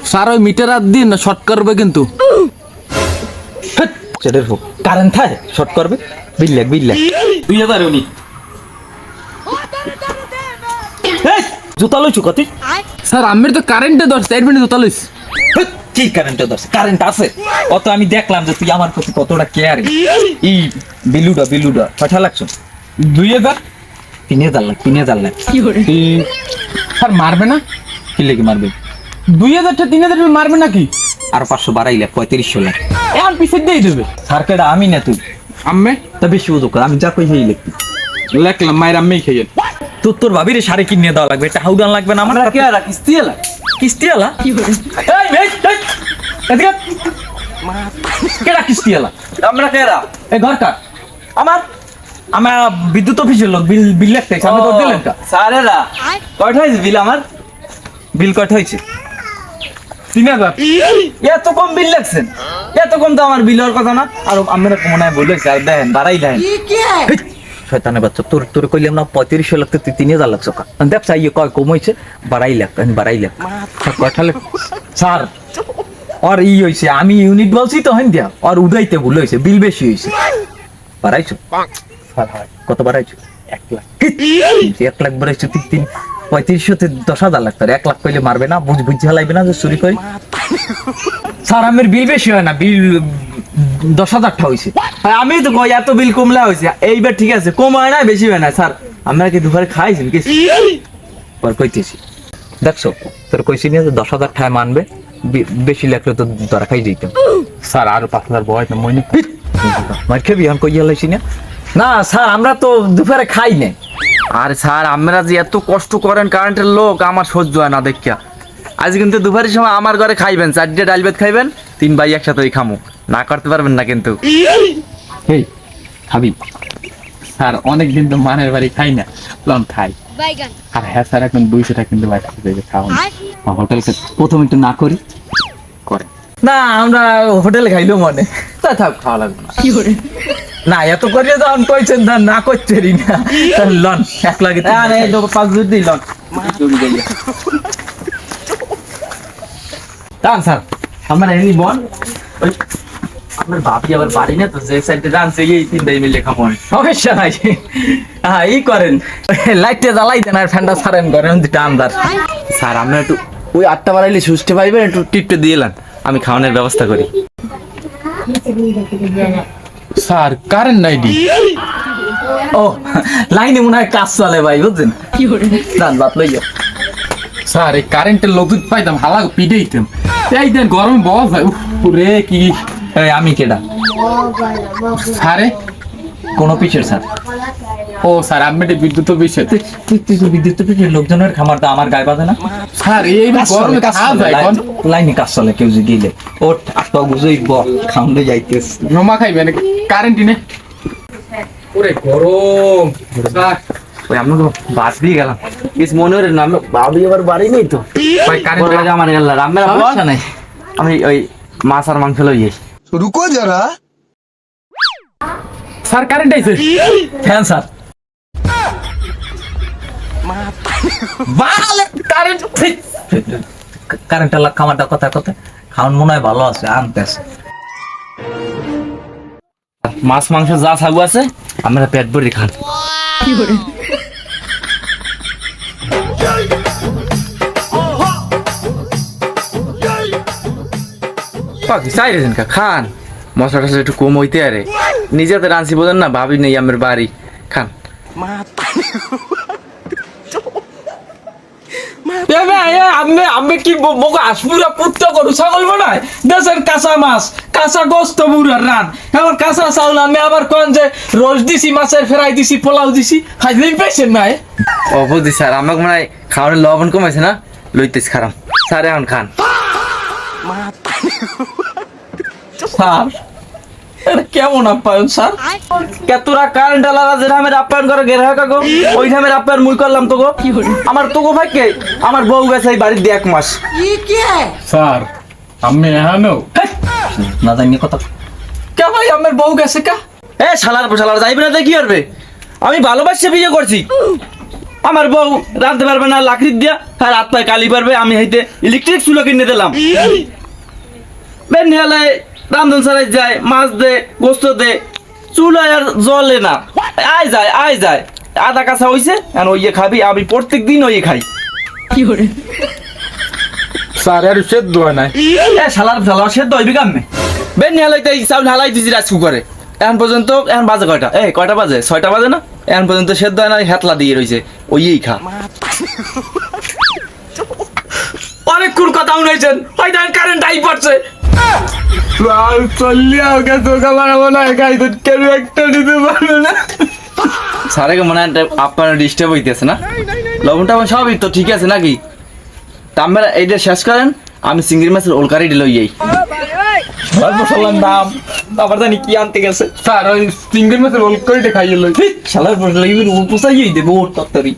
Sir ওই metre আর দিন short করবে কিন্তু চেটের হোক কারেন্ট থাকে শর্ট করবে বিল্লাক 2000 উনি জুতা লইছু কতি স্যার আমির তো কারেন্টে 10 মিনিট জুতা লইছি কি কারেন্টে দরছে কারেন্ট আছে অত আমি দেখলাম যে তুই আমার প্রতি কতটা কেয়ার এই বিলুডা কয়টা লাগছো 2000 3000 লাখ কি করে স্যার মারবে না কি লেগে মারবে 2000 টা 3000 মারবে নাকি আর 500 বাড়াইলে 3500 লাখ এখন পিছে দিয়ে দেবে স্যার কেডা আমি না তুই আম্মে তা বেশি বুঝো আমি যা কই সেই লিখতি লেখলাম মায়ের আম্মেই খেয়ে তোর ভাবিরে শাড়ি কিনে দেওয়া লাগবে এটা হাউডান লাগবে না আমার কে আর কিস্তি এলা কিস্তিওয়ালা কি করে এদিকে কেডা কিস্তিওয়ালা আমরা কেরা এই ঘর কার আমার বিদ্যুৎ অফিসের লোক বিল লিখতে আমি তো দিলেন কা স্যারেরা কয়টা হয়েছে বিল আমার বিল কত হয়েছে 3000 এত কম বিল লাগছেন এত কম তো আমার বিল হওয়ার কথা না আর আমরা মনে হয় বলেছি আর দেখেন বাড়াই দেখেন শয়তানের বাচ্চা তোর কইলাম না 3500 লাখ তুই 3000 লাখ টাকা দেখ চাই কয় কম হয়েছে বাড়াই লাখ কয়টা লাখ স্যার আর হয়েছে আমি ইউনিট বলছি তো হইন দিয়া আর উদাইতে ভুল হয়েছে বিল বেশি হয়েছে বাড়াইছো কত বাড়াইছো 1 লাখ 1 লাখ বাড়াইছো 3500 তে 10,000 লাখ তার 1 লাখ কইলে মারবে না বুঝ ঝালাইবে না যে চুরি করি স্যার আমার বিল বেশি হয় না বিল 10,000 টা হইছে আমি তো কই এত বিল কমলা হইছে এইবার ঠিক আছে কম হয় না বেশি হয় না স্যার আমরা কি দুপুরে খাইছেন কি পর কইতেছি দেখছো তোর কইছি না যে 10,000 টাকা মানবে বেশি লাগলে তো ধরা খাই যাইতাম স্যার আর 5000 বয় না মইনি মার খেবি এখন কইয়া লাইছি না না স্যার আমরা তো দুপুরে খাই না আর স্যার আপনারা যে এত কষ্ট করেন কারেন্টের লোক আমার সহ্য হয় না দেখিয়া আজ কিন্তু দুপুরের সময় আমার ঘরে খাইবেন 4টে ডাল ভাত খাইবেন 3 ভাই একসাথে খামু না করতে পারবেন না কিন্তু এই খাবি স্যার অনেক দিন তো মানের বাড়ি খাই না লন খাই আর হ্যাঁ স্যার এখন 200 টাকা কিন্তু বাইরে থেকে খাওয়ান হোটেল প্রথম একটু না করি করে না আমরা হোটেলে খাইলো মনে তা থাক খাওয়া লাগবে না কি করে না এত করিয়ে তো আমি কইছেন না করতে রি না লন 1 লাগে আরে 5 দুধ দিই লন দান স্যার আমরা এনি বল ওই আপনার বাপি আবার বাড়ি না তো যে সাইডে রানছে এই 3 ভাই মিলে খামো সমস্যা নাই হ্যাঁ ই করেন লাইটটা জ্বালাই দেন আর ফ্যানটা ছাড়েন করেন দুটা আন্দার স্যার আমরা একটু ওই 8টা বাড়াইলে সুস্থ পাইবেন একটু টিপটে দিয়ে এলেন আমি খাওয়ানোর ব্যবস্থা করি স্যার কারেন্ট নাই দি ও লাইনে মনে হয় কাজ চলে ভাই বুঝছেন কি করে দান বাত লইয়া স্যার এই কারেন্টের লোক পাইতাম হালা পিডে দিতাম এই দেন গরম বল ভাই রে কি এই আমি কেডা স্যারে কোন পিছের স্যার ও স্যার আমি বিদ্যুৎ বিষয় তুই বিদ্যুৎ পিছের লোকজনের খামারটা আমার গায়ে বাঁধে না স্যার এই গরমে কাজ যায় লাইনে কাজ চলে কেউ যে গেলে ওট আটপা বুঝেই খাউন্ডে যাইতেস রোমা খাইবে না কারেন্ট নে ওরে গরম স্যার ওই আমরা তো বাস দিয়ে গেলাম কিছু মনে হলো না বাবু এবার বাড়ি নেই তো ভাই কারেন্ট লাগে আমার গেল আমরা সমস্যা নাই আমি ওই মাছ আর মাংস লই যাই रुको जरा স্যার কারেন্ট আইছে ফ্যান স্যার কারেন্ট খামারটা কথা খাওয়ান মনে হয় ভালো আছে আনতে আছে মাছ মাংস যা ছাগু আছে আমরা পেট ভরে খান কি করে পাকি চাই রেছেন খান মশলা টসলা একটু কম হইতে আরে নিজেতে রাঁচি বোঝেন না ভাবি নেই আমার বাড়ি খান আমি কি বকো আসপুরা পুত্ত করু ছাগল বানায় দেশের কাঁচা মাছ কাঁচা গোস্ত বুড়ার রান আমার কাঁচা চাউল আমি আবার কোন যে রোজ দিছি মাছের ফ্রাই দিছি পোলাও দিছি হাজলিম পাইছেন না ও বুঝি স্যার আমাকে মনে হয় খাওয়ার লবণ কমাইছে না লইতেছি খারাপ স্যার এখন খান স্যার এটা কেমন আপ্যায়ন স্যার কেতরা কারেন্ট আলাদা যে নামের আপ্যায়ন করে গের হয় কাগো ওই নামের আপ্যায়ন মুই করলাম তোগো আমার তোগো ভাইকে আমার বউ গেছে এই বাড়ির দিয়ে 1 মাস স্যার আমি এহানো না জানি কথা কে ভাই আমার বউ গেছে কা এ শালার যাইবে না কি করবে আমি ভালোবাসে বিয়ে করছি আমার বউ রাঁধতে পারবে না লাকড়ি দিয়া আর হাত পায়ে কালি পারবে, আমি হইতে ইলেকট্রিক চুলা কিনে দিলাম। বেন হেলে রান্ধন ছাড়াই যায়, মাছ দে, গোস্ত দে, চুলা আর জ্বলে না, আয় যায় আধা কাঁচা হইছে, আর ওইয়ে খাবি, আমি প্রত্যেক দিন ওইয়ে খাই। স্যার আর সেদ্ধ হয় নাই। এ শালার সেদ্ধ হইবি কামে? বেন হেলাইতে চাউল হালাই দিছি রাজ কুকারে, এখন পর্যন্ত, এখন বাজে কয়টা? কয়টা বাজে? 6টা বাজে না? এখন পর্যন্ত সেদ্ধ হয় না, হেতলা দিয়ে রইছে, ওইয়েই খা। অনেকক্ষণ কথা শুনাইছেন, হয়তো কারেন্ট আই পড়ছে। স্যার চলিয়া গেছো খাবার মনে হয় খাইতে কেন একটা দিতে পারবে না। স্যারে মনে হয় আপনার ডিস্টার্ব হইতেছে না? লবণটা সবই তো ঠিক আছে নাকি? তা আমরা এইটা শেষ করেন, আমি চিংড়ি মাছের ওলকারি দিল এই মশলার দাম আবার জানি কি আনতে গেছে। স্যার ওই চিংড়ি মাছের রোল করে খাইয়ে লই। শালার মশলা পোষাই দেবো ওর তরকারি।